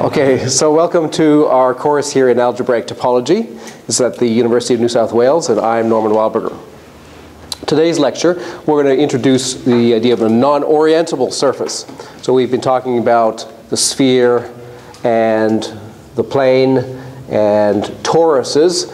Okay, so welcome to our course here in Algebraic Topology. This is at the University of New South Wales, and I'm Norman Wildberger. Today's lecture, we're going to introduce the idea of a non-orientable surface. So we've been talking about the sphere and the plane and toruses,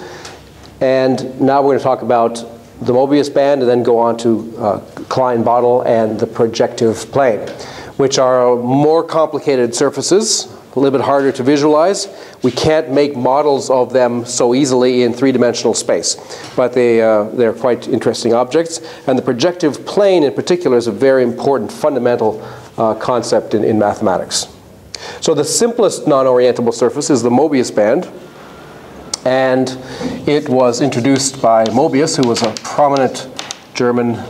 and now we're going to talk about the Mobius band and then go on to Klein-Bottle and the projective plane, which are more complicated surfaces, a little bit harder to visualize. We can't make models of them so easily in three-dimensional space, but they're quite interesting objects. And the projective plane in particular is a very important fundamental concept in mathematics. So the simplest non-orientable surface is the Mobius band, and it was introduced by Mobius, who was a prominent German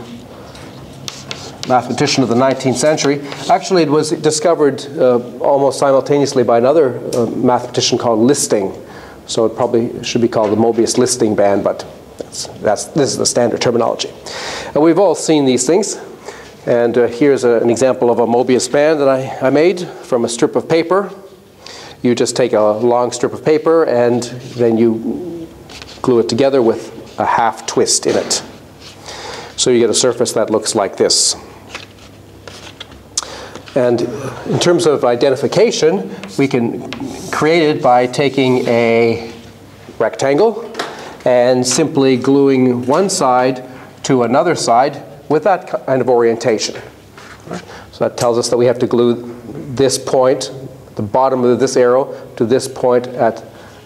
mathematician of the 19th century. Actually, it was discovered almost simultaneously by another mathematician called Listing. So it probably should be called the Mobius Listing band, but this is the standard terminology. And we've all seen these things. And here's an example of a Mobius band that I made from a strip of paper. You just take a long strip of paper and then you glue it together with a half twist in it. So you get a surface that looks like this. And in terms of identification, we can create it by taking a rectangle and simply gluing one side to another side with that kind of orientation. So that tells us that we have to glue this point, the bottom of this arrow, to this point at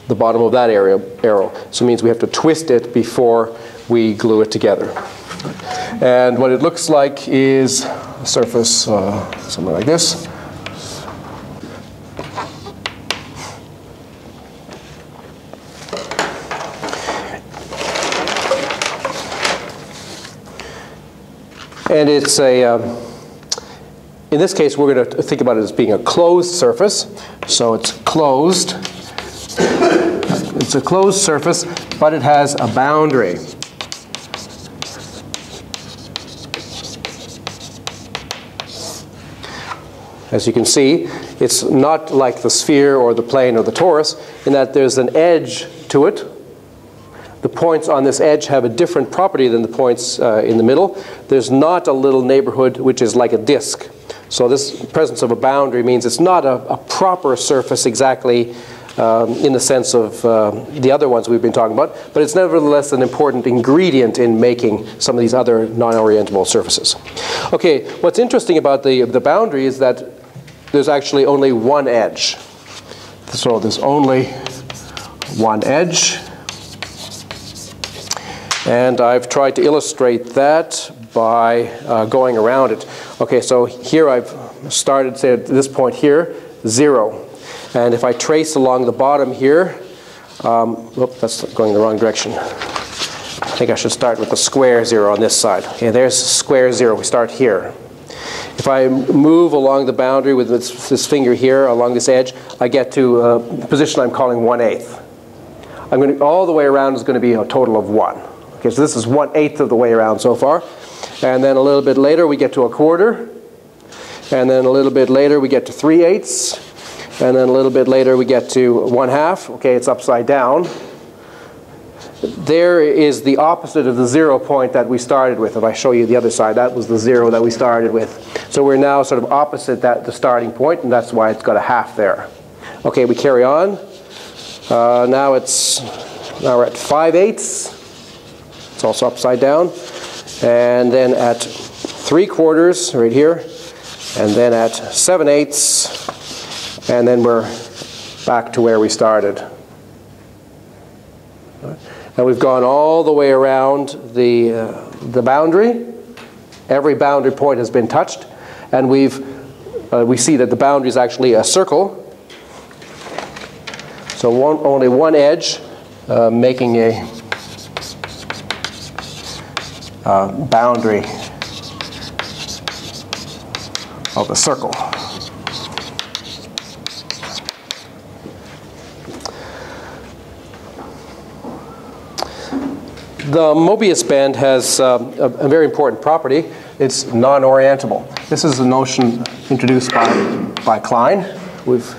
the bottom of that arrow. So it means we have to twist it before we glue it together. And what it looks like is a surface something like this. And it's in this case, we're going to think about it as being a closed surface. So it's closed. It's a closed surface, but it has a boundary. As you can see, it's not like the sphere or the plane or the torus in that there's an edge to it. The points on this edge have a different property than the points in the middle. There's not a little neighborhood which is like a disk. So this presence of a boundary means it's not a proper surface exactly in the sense of the other ones we've been talking about, but it's nevertheless an important ingredient in making some of these other non-orientable surfaces. Okay, what's interesting about the boundary is that there's actually only one edge. So there's only one edge. And I've tried to illustrate that by going around it. Okay, so here I've started, say at this point here, 0. And if I trace along the bottom here, whoop, that's going the wrong direction. I think I should start with the square 0 on this side. Okay, there's square 0. We start here. If I move along the boundary with this finger here along this edge, I get to a position I'm calling 1/8. I'm going to, all the way around is going to be a total of 1. Okay, so this is 1/8 of the way around so far. And then a little bit later we get to 1/4. And then a little bit later we get to 3/8. And then a little bit later we get to 1/2. Okay, it's upside down. There is the opposite of the 0 point that we started with. If I show you the other side, that was the 0 that we started with. So we're now sort of opposite the starting point, and that's why it's got a half there. Okay, we carry on. Now we're at 5/8. It's also upside down. And then at 3/4 right here, and then at 7/8. And then we're back to where we started. And we've gone all the way around the boundary. Every boundary point has been touched. And we see that the boundary is actually a circle. So only one edge making a boundary of a circle. The Mobius band has a very important property. It's non-orientable. This is a notion introduced by Klein. We've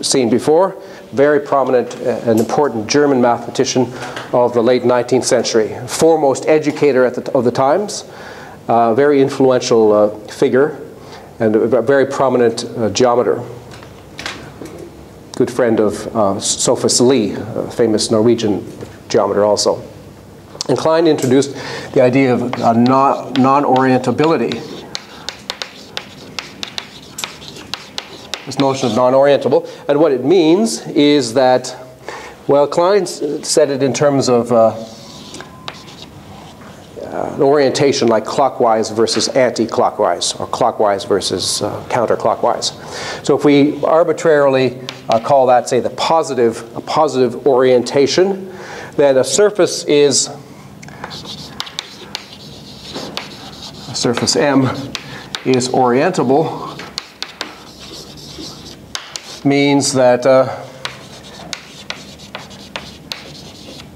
seen before. Very prominent and important German mathematician of the late 19th century. Foremost educator of the times. Very influential figure and a very prominent geometer. Good friend of Sophus Lie, a famous Norwegian geometer also. And Klein introduced the idea of non-orientability. This notion of non-orientable. And what it means is that, well, Klein said it in terms of an orientation like clockwise versus anti-clockwise, or clockwise versus counterclockwise. So if we arbitrarily call that, say, a positive orientation, then a surface is, a surface M is orientable, means that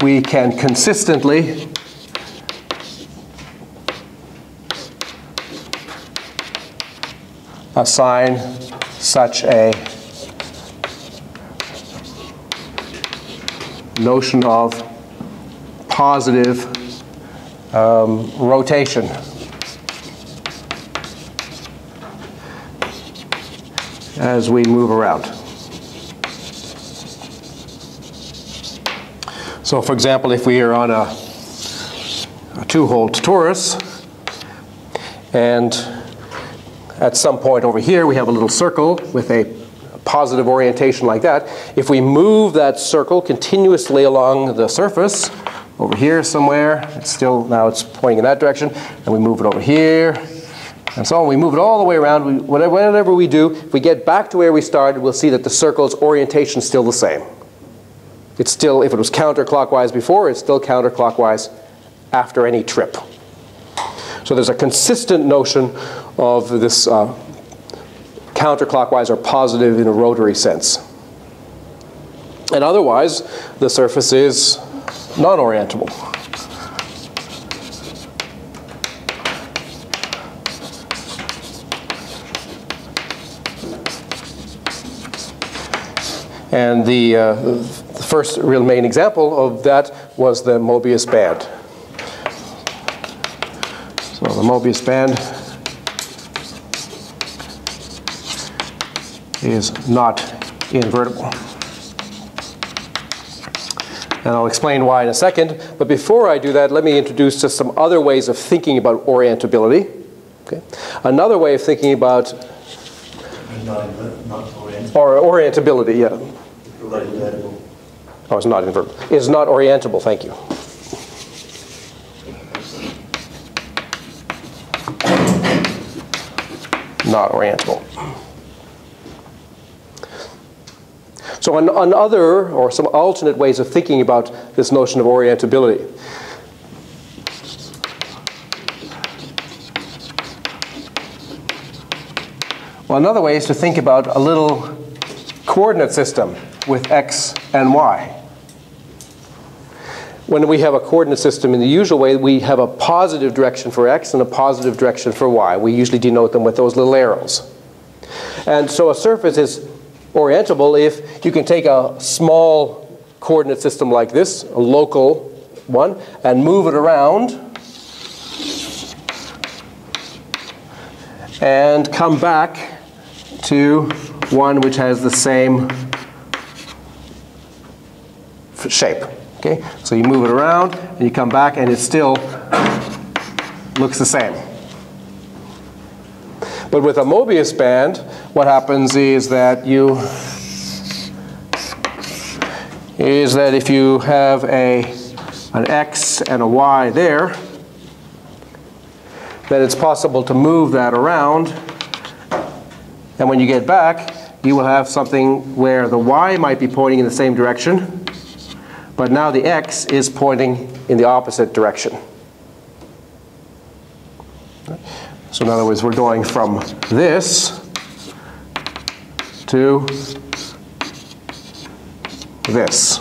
we can consistently assign such a notion of positive rotation. As we move around. So for example, if we are on a two-hole torus, and at some point over here we have a little circle with a positive orientation like that, if we move that circle continuously along the surface, over here somewhere, now it's pointing in that direction, and we move it over here, and so on. We move it all the way around. Whatever we do, if we get back to where we started, we'll see that the circle's orientation is still the same. It's still, if it was counterclockwise before, it's still counterclockwise after any trip. So there's a consistent notion of this counterclockwise or positive in a rotary sense. And otherwise, the surface is non-orientable. And the first real main example of that was the Mobius band. So the Mobius band is not invertible. And I'll explain why in a second. But before I do that, let me introduce just some other ways of thinking about orientability. Okay. Another way of thinking about orientability, yeah. Oh, it's not invertible. It's not orientable, thank you. Not orientable. So another, or some alternate ways of thinking about this notion of orientability. Well, another way is to think about a little coordinate system with x and y. When we have a coordinate system in the usual way, we have a positive direction for x and a positive direction for y. We usually denote them with those little arrows. And so a surface is orientable if you can take a small coordinate system like this, a local one, and move it around and come back to one which has the same shape. Okay? So you move it around and you come back and it still looks the same. But with a Mobius band, what happens is that if you have an x and a y there, then it's possible to move that around. And when you get back, you will have something where the y might be pointing in the same direction, but now the x is pointing in the opposite direction. So in other words, we're going from this to this.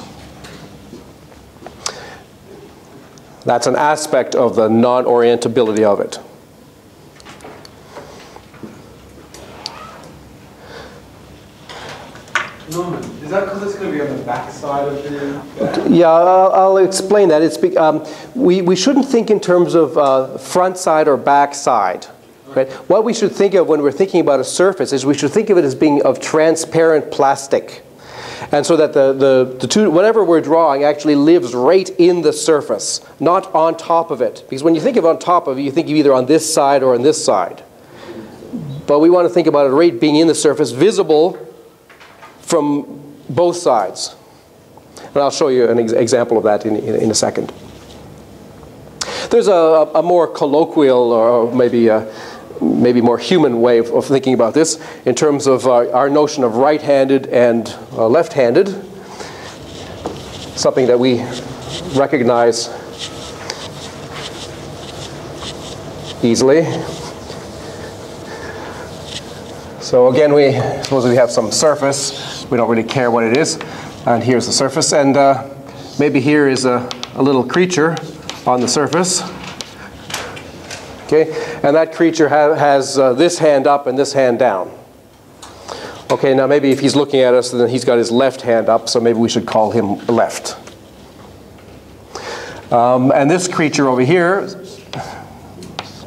That's an aspect of the non-orientability of it. Norman, is that because it's going to be on the back side of the band? Yeah, I'll explain that. We shouldn't think in terms of front side or back side. Right? What we should think of when we're thinking about a surface is we should think of it as being of transparent plastic. And so that the two, whatever we're drawing actually lives right in the surface, not on top of it. Because when you think of on top of it, you think of either on this side or on this side. But we want to think about it right being in the surface, visible from both sides. And I'll show you an example of that in a second. There's a more colloquial or maybe more human way of thinking about this in terms of our notion of right-handed and left-handed, something that we recognize easily. So again, suppose we have some surface. We don't really care what it is. And here's the surface. And maybe here is a little creature on the surface. Okay, and that creature has this hand up and this hand down. Okay, now maybe if he's looking at us, then he's got his left hand up, so maybe we should call him left. And this creature over here is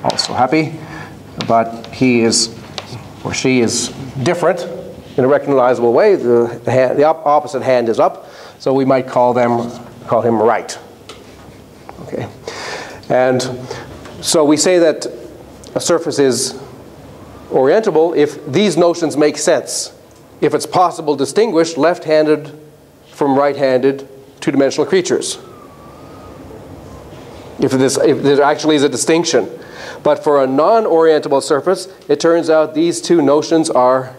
also happy, but he is, or she is different in a recognizable way. The opposite hand is up, so we might call him right. Okay, and so we say that a surface is orientable if these notions make sense. If it's possible to distinguish left-handed from right-handed two-dimensional creatures. If there actually is a distinction. But for a non-orientable surface, it turns out these two notions are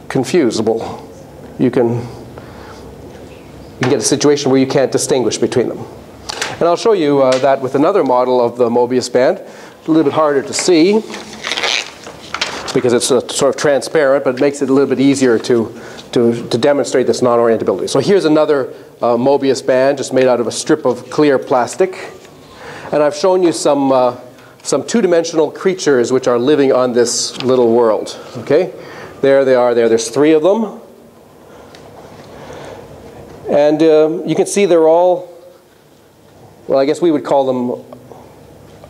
confusable. You can get a situation where you can't distinguish between them. And I'll show you that with another model of the Mobius band. It's a little bit harder to see because it's sort of transparent, but it makes it a little bit easier to demonstrate this non-orientability. So here's another Mobius band just made out of a strip of clear plastic. And I've shown you some two-dimensional creatures which are living on this little world. Okay? There they are there. There's 3 of them. And you can see they're all, well, I guess we would call them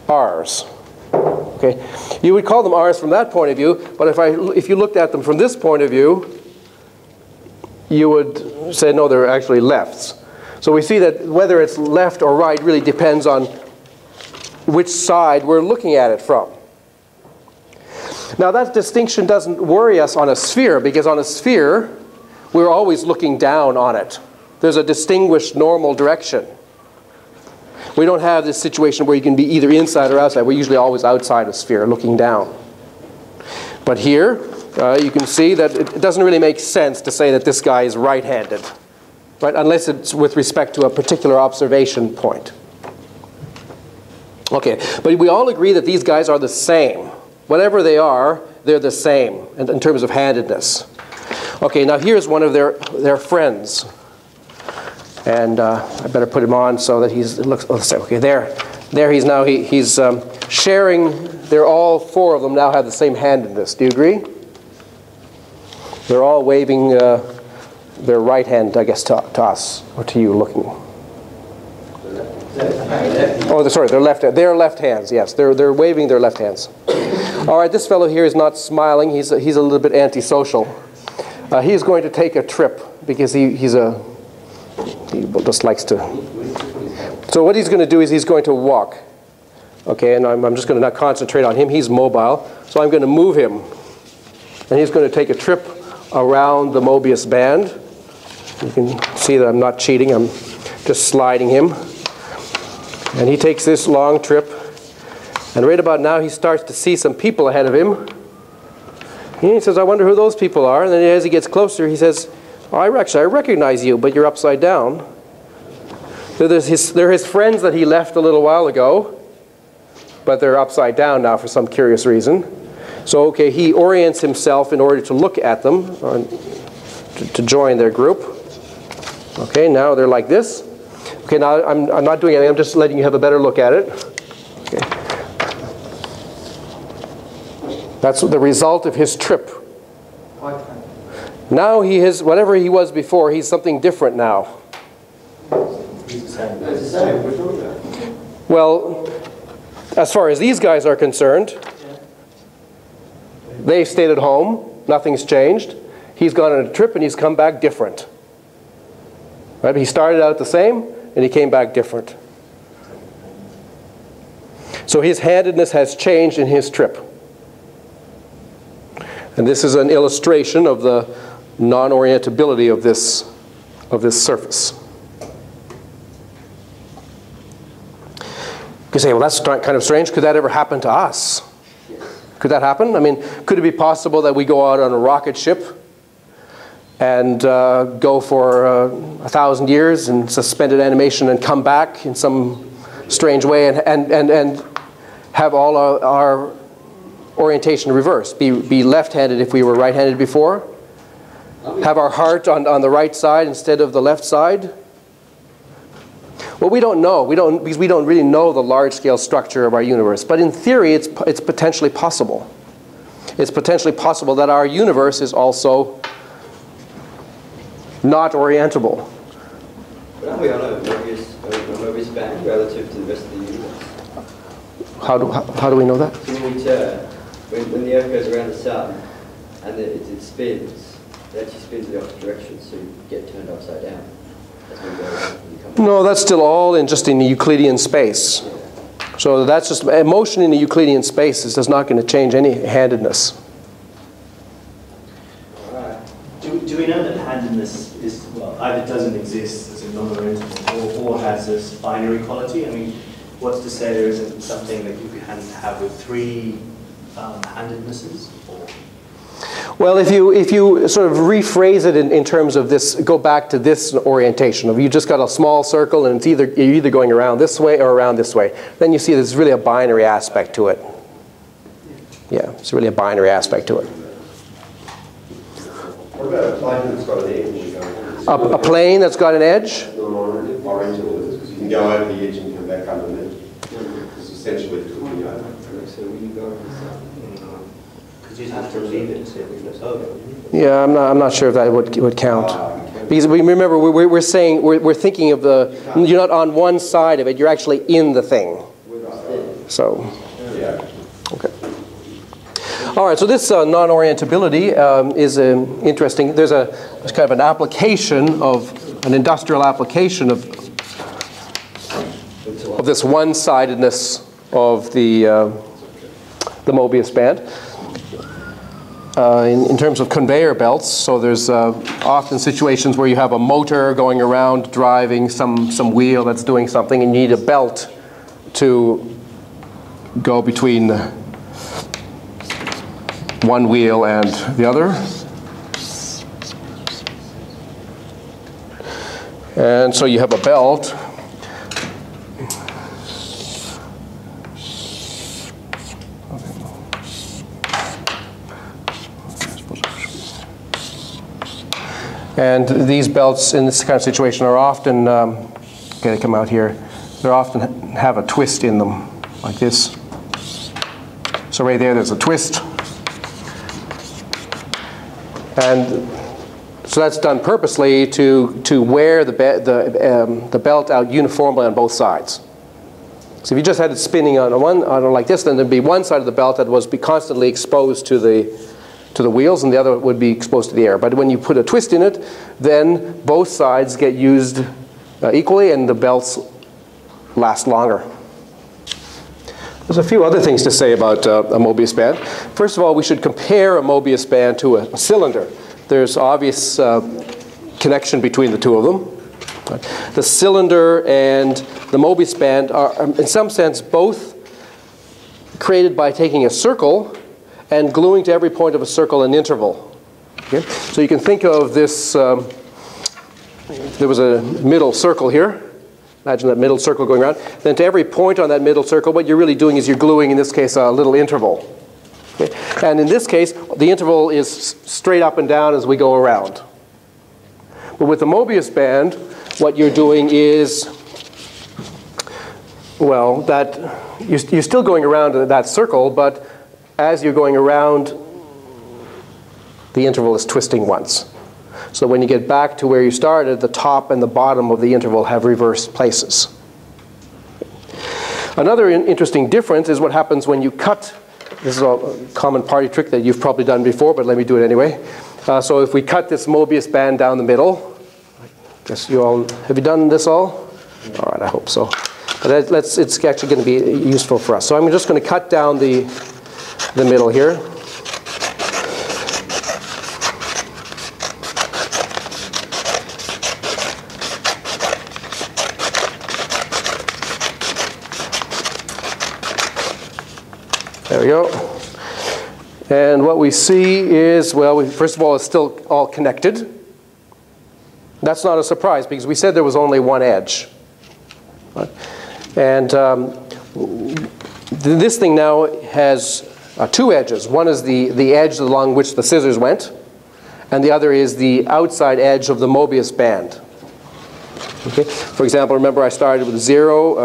R's. Okay, you would call them R's from that point of view, but if you looked at them from this point of view, you would say no, they're actually lefts. So we see that whether it's left or right really depends on which side we're looking at it from. Now that distinction doesn't worry us on a sphere, because on a sphere we're always looking down on it. There's a distinguished normal direction. We don't have this situation where you can be either inside or outside. We're usually always outside a sphere, looking down. But here, you can see that it doesn't really make sense to say that this guy is right-handed, right? Unless it's with respect to a particular observation point. Okay, but we all agree that these guys are the same. Whatever they are, they're the same in terms of handedness. Okay, now here's one of their friends. And I better put him on so that he's, okay, there he's now, he's sharing, they're all 4 of them now have the same handedness. Do you agree? They're all waving their right hand, I guess, to us, or to you looking. Oh, sorry, they're left hands, yes. They're waving their left hands. All right, this fellow here is not smiling. He's a little bit antisocial. He's going to take a trip because he just likes to. So what he's going to do is he's going to walk. Okay, and I'm just going to not concentrate on him. He's mobile. So I'm going to move him. And he's going to take a trip around the Mobius band. You can see that I'm not cheating. I'm just sliding him. And he takes this long trip. And right about now he starts to see some people ahead of him. And he says, I wonder who those people are. And then as he gets closer, he says, oh, I recognize you, but you're upside down. So they're his friends that he left a little while ago, but they're upside down now for some curious reason. So, okay, he orients himself in order to look at them, or to join their group. Okay, now they're like this. Okay, now I'm not doing anything. I'm just letting you have a better look at it. Okay. That's the result of his trip. Now he is, whatever he was before, he's something different now. It's the same. We're talking about. Well, as far as these guys are concerned, they stayed at home, nothing's changed. He's gone on a trip and he's come back different. Right? He started out the same and he came back different. So his handedness has changed in his trip. And this is an illustration of the non-orientability of this surface. You say, well, that's kind of strange. Could that ever happen to us? Could that happen? I mean, could it be possible that we go out on a rocket ship and go for 1,000 years in suspended animation and come back in some strange way and have all our orientation reversed? Be left-handed if we were right-handed before? Have our heart on the right side instead of the left side? Well, we don't know. Because we don't really know the large-scale structure of our universe. But in theory, it's potentially possible. It's potentially possible that our universe is also not orientable. But aren't we on a Mobius band relative to the rest of the universe? How do we know that? So when we turn, when the Earth goes around the Sun and it spins, it actually spins in the opposite direction, so you get turned upside down. No, that's still all just in the Euclidean space. So that's just motion in the Euclidean space is not going to change any handedness. Do we know that handedness is, well, either doesn't exist as a non-orientable or has this binary quality? I mean, what's to say there isn't something that you can have with three handednesses? Or? Well, if you sort of rephrase it in terms of this, go back to this orientation of you just got a small circle and you're either going around this way or around this way, then you see there's really a binary aspect to it. Yeah, it's really a binary aspect to it. What about a plane that's got an edge? A plane that's got an edge? Non-orientable, because you can go over the edge and come back underneath. It's essentially flipping over. So when you go Because you'd have to leave it and say it goes over. Yeah, I'm not sure if that would count. Because we remember we're thinking of you're not on one side of it, you're actually in the thing. So, okay. All right, so this non-orientability is interesting. There's kind of an application an industrial application of this one-sidedness of the Mobius band. In terms of conveyor belts, so there's often situations where you have a motor going around driving some wheel that's doing something, and you need a belt to go between one wheel and the other. And so you have a belt. And these belts in this kind of situation are often, okay, they come out here, they often have a twist in them, like this. So right there's a twist. And so that's done purposely to wear the belt out uniformly on both sides. So if you just had it spinning on like this, then there'd be one side of the belt that was constantly exposed to the wheels, and the other would be exposed to the air. But when you put a twist in it, then both sides get used equally, and the belts last longer. There's a few other things to say about a Mobius band. First of all, we should compare a Mobius band to a cylinder. There's obvious connection between the two of them. The cylinder and the Mobius band are, in some sense, both created by taking a circle and gluing to every point of a circle an interval. Okay? So you can think of this, there was a middle circle here. Imagine that middle circle going around. Then to every point on that middle circle, what you're really doing is you're gluing, in this case, a little interval. Okay? And in this case, the interval is straight up and down as we go around. But with the Mobius band, what you're doing is, well, that you're still going around that circle, but as you're going around, the interval is twisting once. So when you get back to where you started, the top and the bottom of the interval have reversed places. Another interesting difference is what happens when you cut. This is a common party trick that you've probably done before, but let me do it anyway. So if we cut this Mobius band down the middle, I guess you all, have you done this all? All right, I hope so. But it's actually going to be useful for us. So I'm just going to cut down the middle here. There we go. And what we see is, well, first of all, it's still all connected. That's not a surprise because we said there was only one edge. Right? And this thing now has two edges. One is the edge along which the scissors went, and the other is the outside edge of the Mobius band. Okay? For example, remember I started with 0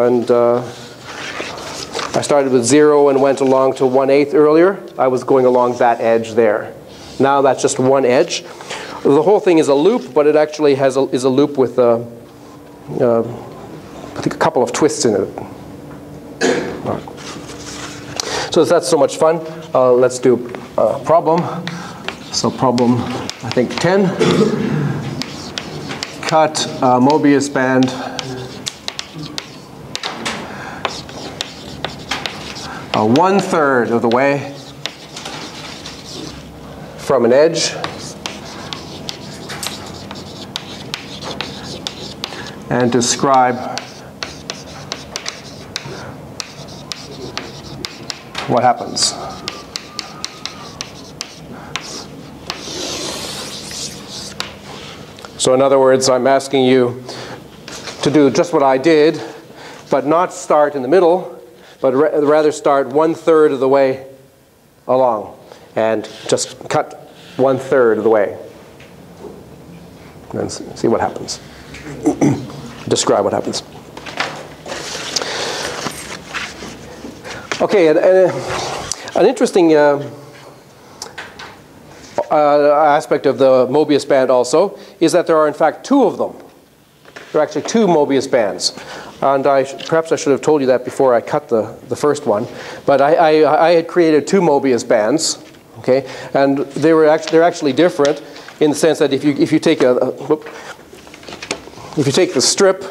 and went along to 1/8 earlier. I was going along that edge there. Now that's just one edge. The whole thing is a loop, but it actually is a loop with I think a couple of twists in it. Right. So that's so much fun. Let's do a problem. So problem, I think 10. Cut Mobius band one-third of the way from an edge and describe what happens. So in other words, I'm asking you to do just what I did, but not start in the middle, but rather start 1/3 of the way along and just cut 1/3 of the way. And see what happens. Describe what happens. Okay, an interesting aspect of the Mobius band also is that there are in fact two of them. There are actually two Mobius bands. And perhaps I should have told you that before I cut the first one. But I had created two Mobius bands, okay? And they're actually different in the sense that if you take the strip,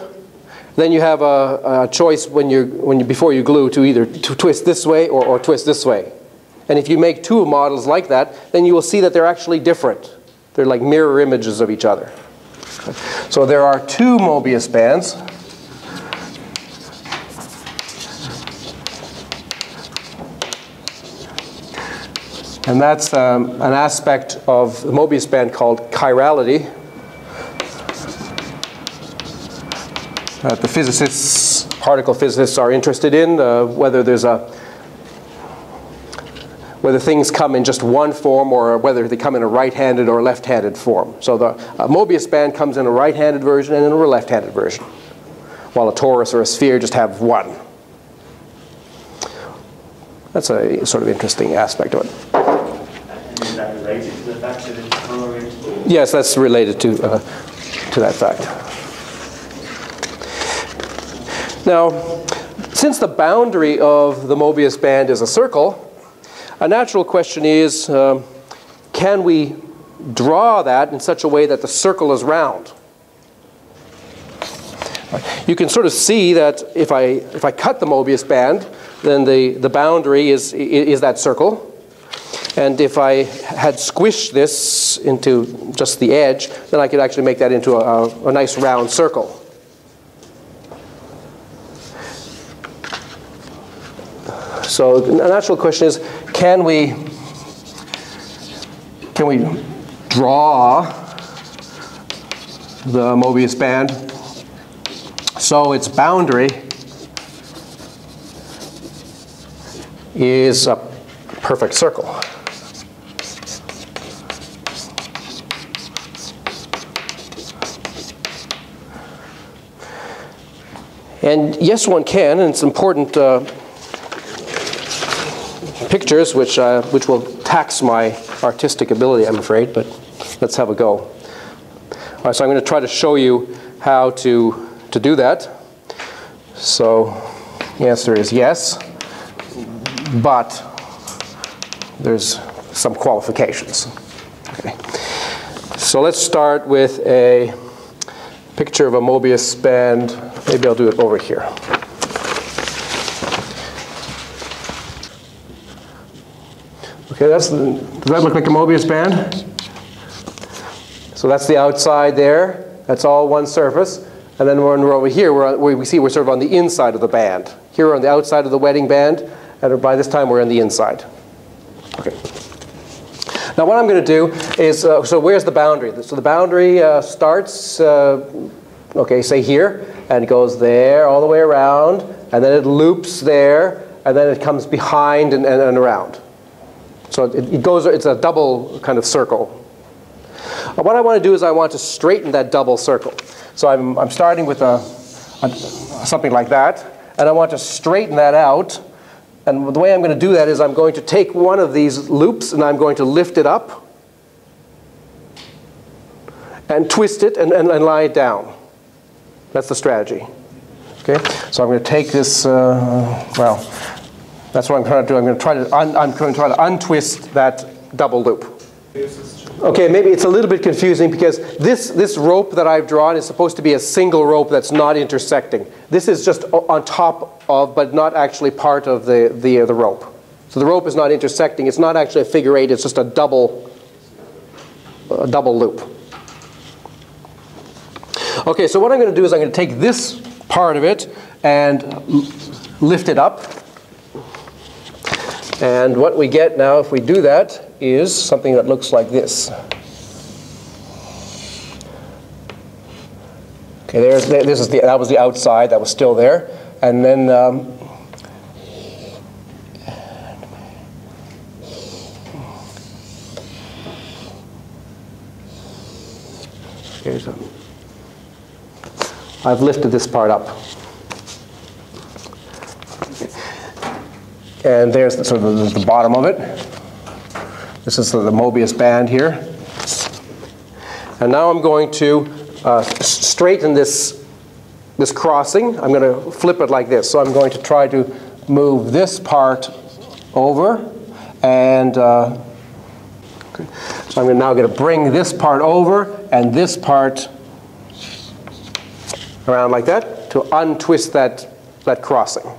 then you have a choice before you glue to either to twist this way or twist this way. And if you make two models like that, then you will see that they're actually different. They're like mirror images of each other. So there are two Mobius bands. And that's an aspect of the Mobius band called chirality. The physicists, particle physicists, are interested in whether things come in just one form or whether they come in a right-handed or left-handed form. So the Mobius band comes in a right-handed version and in a left-handed version, while a torus or a sphere just have one. That's a sort of interesting aspect of it. And is that related to the fact that it's non-orientable? Yes, that's related to that fact. Now, since the boundary of the Mobius band is a circle, a natural question is, can we draw that in such a way that the circle is round? You can sort of see that if I cut the Mobius band, then the boundary is that circle. And if I had squished this into just the edge, then I could actually make that into a nice round circle. So the natural question is, can we draw the Mobius band so its boundary is a perfect circle? And yes, one can, and it's important pictures, which will tax my artistic ability, I'm afraid, but let's have a go. All right, so I'm going to try to show you how to do that. So the answer is yes, but there's some qualifications. Okay. So let's start with a picture of a Mobius band. Maybe I'll do it over here. Okay, does that look like a Mobius band? So that's the outside there. That's all one surface. And then when we're over here, we see we're sort of on the inside of the band. Here we're on the outside of the wedding band, and by this time we're on the inside. Okay. Now what I'm going to do is, so where's the boundary? So the boundary starts, okay, say here, and goes there all the way around, and then it loops there, and then it comes behind and around. So it goes, it's a double kind of circle. What I want to do is I want to straighten that double circle. So I'm starting with something like that, and I want to straighten that out. And the way I'm going to do that is I'm going to take one of these loops and I'm going to lift it up and twist it and lie it down. That's the strategy. Okay, so I'm going to take this, well, that's what I'm trying to do. I'm going to try to untwist that double loop. Okay, maybe it's a little bit confusing because this rope that I've drawn is supposed to be a single rope that's not intersecting. This is just on top of, but not actually part of the rope. So the rope is not intersecting. It's not actually a figure eight. It's just a double loop. Okay, so what I'm going to do is I'm going to take this part of it and lift it up. And what we get now, if we do that, is something that looks like this. Okay, that was the outside. That was still there. And then I've lifted this part up. And there's the bottom of it. This is the Mobius band here. And now I'm going to straighten this crossing. I'm going to flip it like this. So I'm going to try to move this part over. And okay. So I'm now going to bring this part over and this part around like that to untwist that crossing.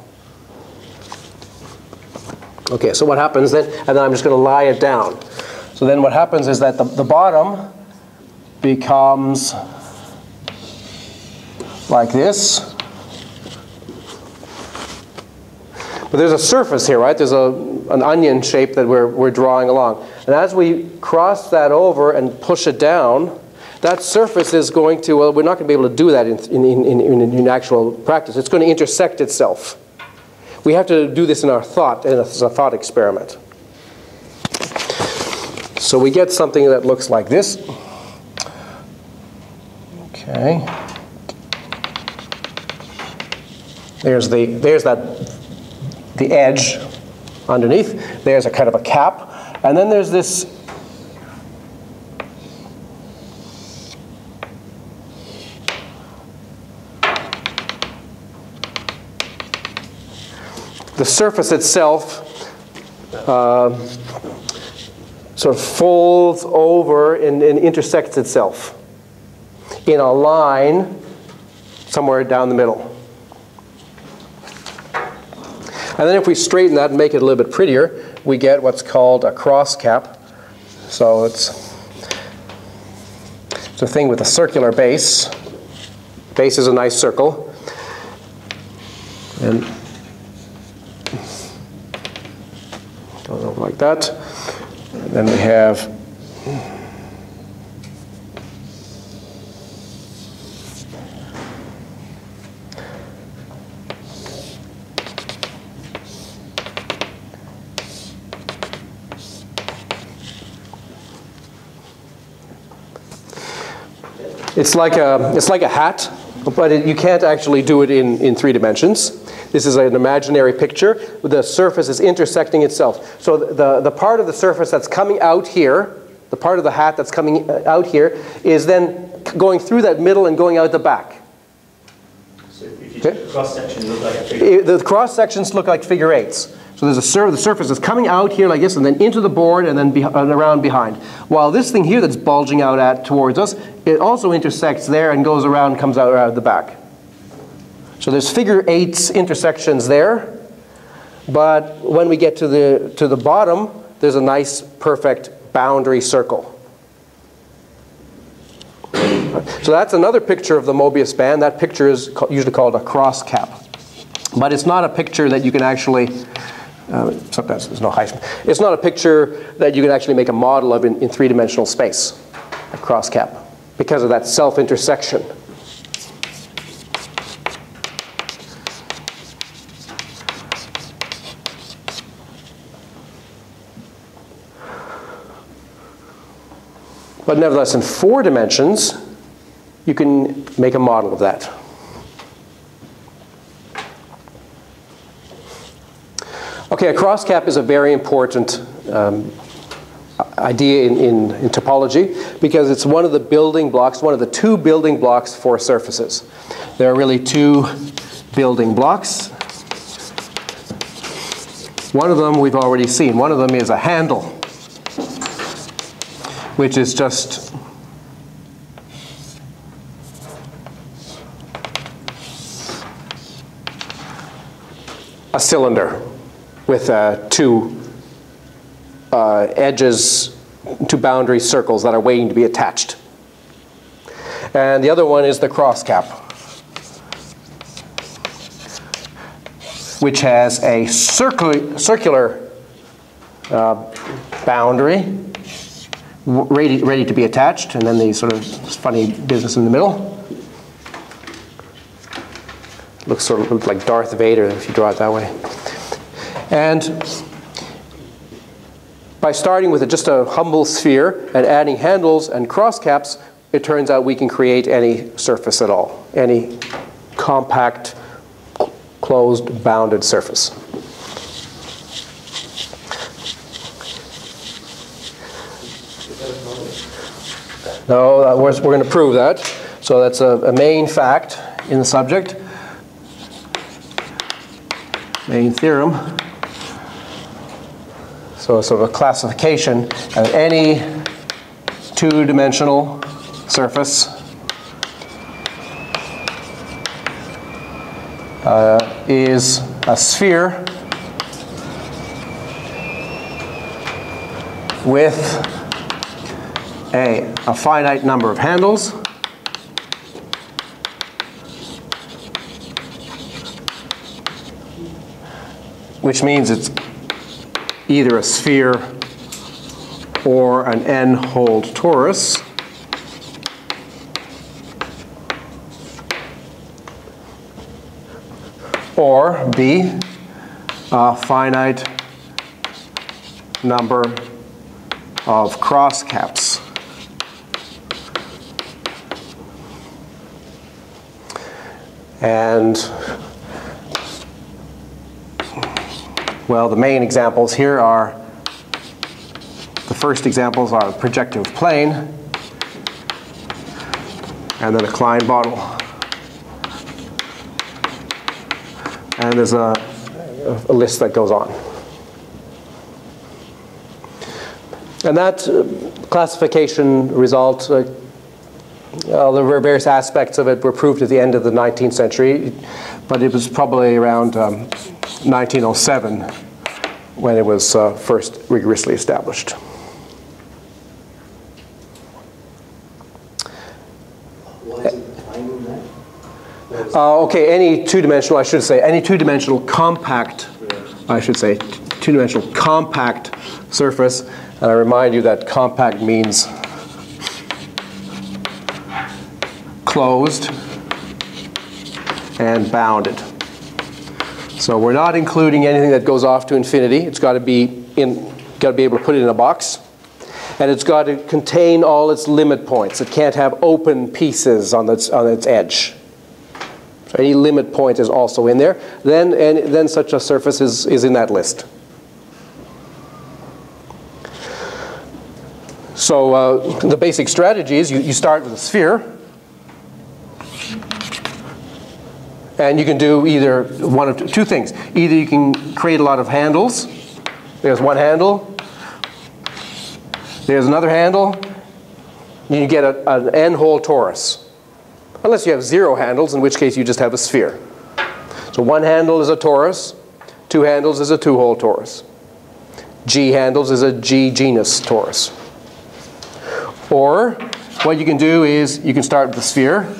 Okay, so what happens then, and then I'm just going to lie it down. So then what happens is that the bottom becomes like this. But there's a surface here, right? There's an onion shape that we're drawing along. And as we cross that over and push it down, that surface is going to, well, we're not going to be able to do that in actual practice. It's going to intersect itself. We have to do this in our thought, and it's a thought experiment. So we get something that looks like this. Okay. There's the edge underneath. There's a kind of a cap, and then there's this. The surface itself sort of folds over and intersects itself in a line somewhere down the middle. And then if we straighten that and make it a little bit prettier, we get what's called a crosscap. So it's a thing with a circular base. Base is a nice circle. And goes over like that. And then we have it's like a hat, but you can't actually do it in 3 dimensions. This is an imaginary picture. The surface is intersecting itself. So the part of the surface that's coming out here, the part of the hat that's coming out here, is then going through that middle and going out the back. So if you take the cross-section, look like a figure. The cross-sections look like figure eights. So there's the surface is coming out here like this and then into the board and then and around behind. While this thing here that's bulging out towards us, it also intersects there and goes around, comes out the back. So there's figure eights intersections there, but when we get to the bottom, there's a nice perfect boundary circle. So that's another picture of the Mobius band. That picture is usually called a crosscap. But it's not a picture that you can actually, sometimes there's no hyphen. It's not a picture that you can actually make a model of in three-dimensional space, a crosscap, because of that self-intersection. But nevertheless, in 4 dimensions, you can make a model of that. Okay, a crosscap is a very important idea in topology because it's one of the building blocks, one of the 2 building blocks for surfaces. There are really 2 building blocks. One of them we've already seen. One of them is a handle, which is just a cylinder with 2 edges, 2 boundary circles that are waiting to be attached. And the other one is the crosscap, which has a circular boundary ready to be attached, and then the sort of funny business in the middle. Looks sort of like Darth Vader if you draw it that way. And by starting with just a humble sphere and adding handles and crosscaps, it turns out we can create any surface at all, any compact, closed, bounded surface. No, we're going to prove that. So that's a main fact in the subject. Main theorem. So sort of a classification of any 2-dimensional surface is a sphere with a finite number of handles, which means it's either a sphere or an n-hole torus. Or B, a finite number of crosscaps. And well, the main examples here are, the first examples are the projective plane and then a Klein bottle. And there's a list that goes on. And that classification result, there were various aspects of it were proved at the end of the 19th century, but it was probably around 1907 when it was first rigorously established. What is it defining that? Okay, any 2-dimensional, I should say, any 2-dimensional compact, I should say, 2-dimensional compact surface. And I remind you that compact means closed and bounded. So we're not including anything that goes off to infinity. It's got to be able to put it in a box, and it's got to contain all its limit points. It can't have open pieces on its edge. So any limit point is also in there. Then such a surface is in that list. So the basic strategy is you start with a sphere. And you can do either one of two things. Either you can create a lot of handles. There's one handle. There's another handle. You get an n-hole torus. Unless you have 0 handles, in which case you just have a sphere. So one handle is a torus. 2 handles is a 2-hole torus. G handles is a G genus torus. Or what you can do is you can start with the sphere.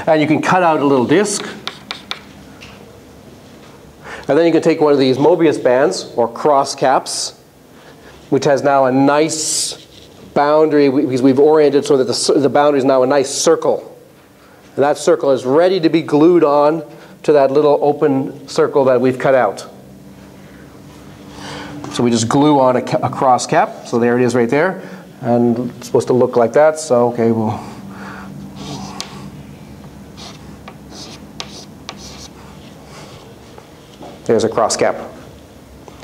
And you can cut out a little disk. And then you can take one of these Mobius bands, or crosscaps, which has now a nice boundary, because we've oriented so that the boundary is now a nice circle. And that circle is ready to be glued on to that little open circle that we've cut out. So we just glue on a cross cap. So there it is right there. And it's supposed to look like that. So, okay, well. There's a cross cap.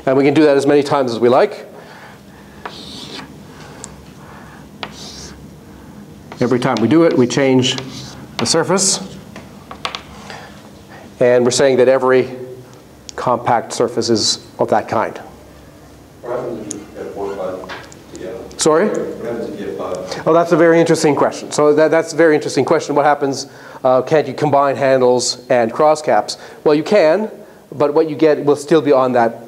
And we can do that as many times as we like. Every time we do it, we change the surface. And we're saying that every compact surface is of that kind. What happens if you get 4 and 5 together? Sorry? What happens if you get 5? Oh, that's a very interesting question. So that's a very interesting question. What happens, can't you combine handles and cross caps? Well, you can, but what you get will still be on that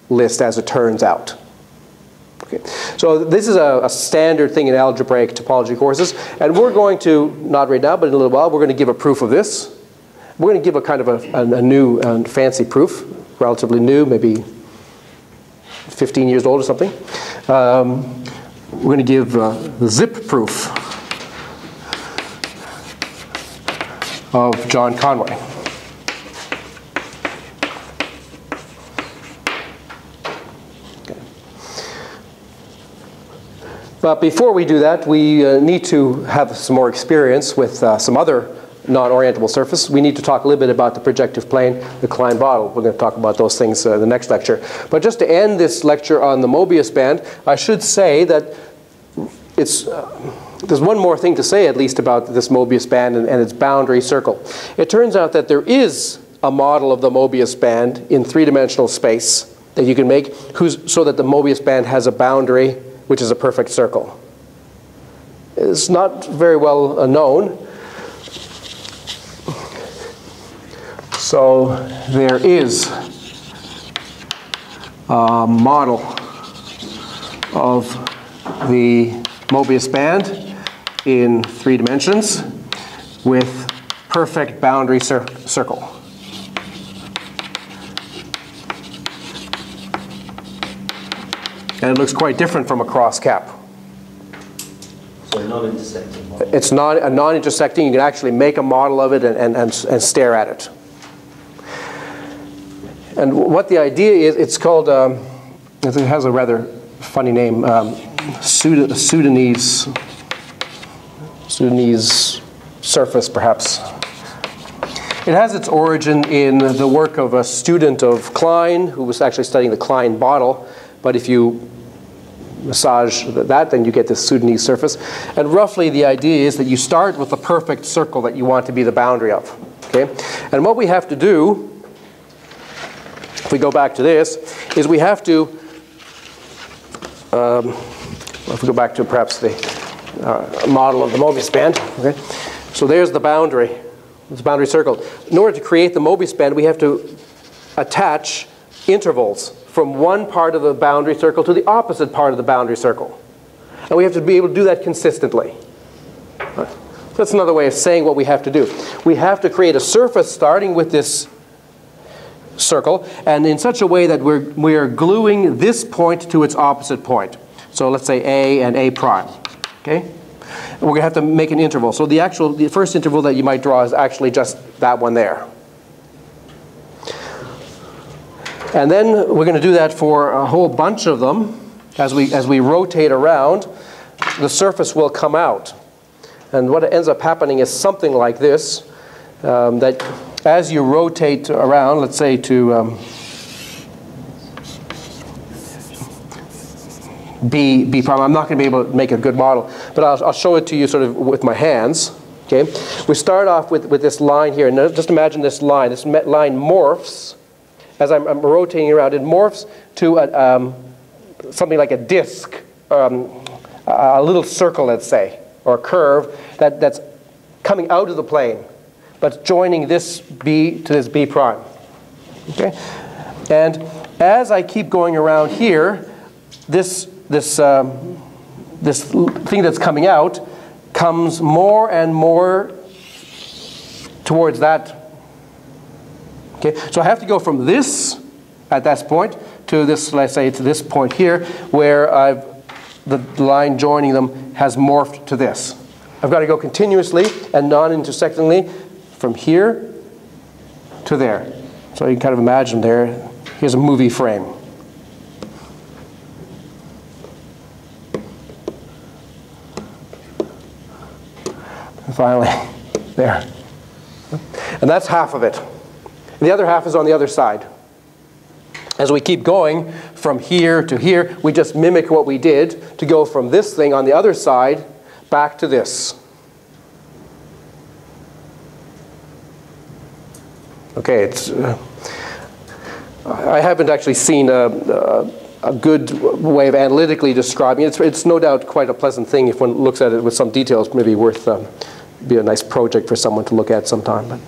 list as it turns out. Okay. So this is a standard thing in algebraic topology courses, and we're going to, not right now, but in a little while, we're going to give a proof of this. We're going to give a kind of a new and fancy proof, relatively new, maybe 15 years old or something. We're going to give the zip proof of John Conway. But before we do that, we need to have some more experience with some other non-orientable surface. We need to talk a little bit about the projective plane, the Klein bottle. We're going to talk about those things in the next lecture. But just to end this lecture on the Mobius band, I should say that there's one more thing to say, at least, about this Mobius band and its boundary circle. It turns out that there is a model of the Mobius band in 3-dimensional space that you can make so that the Mobius band has a boundary which is a perfect circle. It's not very well known. So there is a model of the Mobius band in 3 dimensions with perfect boundary circle. And it looks quite different from a cross cap. So non-intersecting model. It's not a non-intersecting. You can actually make a model of it and stare at it. And what the idea is, it's called, it has a rather funny name, Sudanese surface, perhaps. It has its origin in the work of a student of Klein, who was actually studying the Klein bottle. But if you massage that, then you get this Sudanese surface. And roughly the idea is that you start with the perfect circle that you want to be the boundary of. Okay? And what we have to do, if we go back to this, is we have to, if we go back to perhaps the model of the Mobius band. Okay? So there's the boundary, this boundary circle. In order to create the Mobius band, we have to attach intervals from one part of the boundary circle to the opposite part of the boundary circle. And we have to be able to do that consistently. That's another way of saying what we have to do. We have to create a surface starting with this circle, and in such a way that we are gluing this point to its opposite point. So let's say A and A prime. Okay? And we're going to have to make an interval. So the first interval that you might draw is actually just that one there. And then we're going to do that for a whole bunch of them. As we rotate around, the surface will come out. And what ends up happening is something like this, that as you rotate around, let's say to B prime, I'm not going to be able to make a good model, but I'll show it to you sort of with my hands. Okay, we start off with this line here, and just imagine this line. This line morphs as I'm rotating around. It morphs to something like a disk, a little circle, let's say, or a curve that's coming out of the plane, but joining this B to this B prime. Okay, and as I keep going around here, this thing that's coming out comes more and more towards that. Okay, so I have to go from this at that point to this, let's say, to this point here, where the line joining them has morphed to this. I've got to go continuously and non-intersectingly from here to there. So you can kind of imagine there. Here's a movie frame. And finally, there. And that's half of it. And the other half is on the other side. As we keep going from here to here, we just mimic what we did to go from this thing on the other side back to this. Okay, it's, I haven't actually seen a good way of analytically describing it. It's no doubt quite a pleasant thing if one looks at it with some details. Maybe worth, be a nice project for someone to look at sometime. But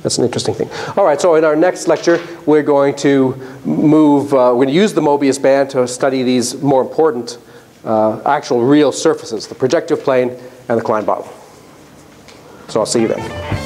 that's an interesting thing. All right, so in our next lecture, we're going to move, we're going to use the Mobius band to study these more important actual real surfaces, the projective plane and the Klein bottom. So I'll see you then.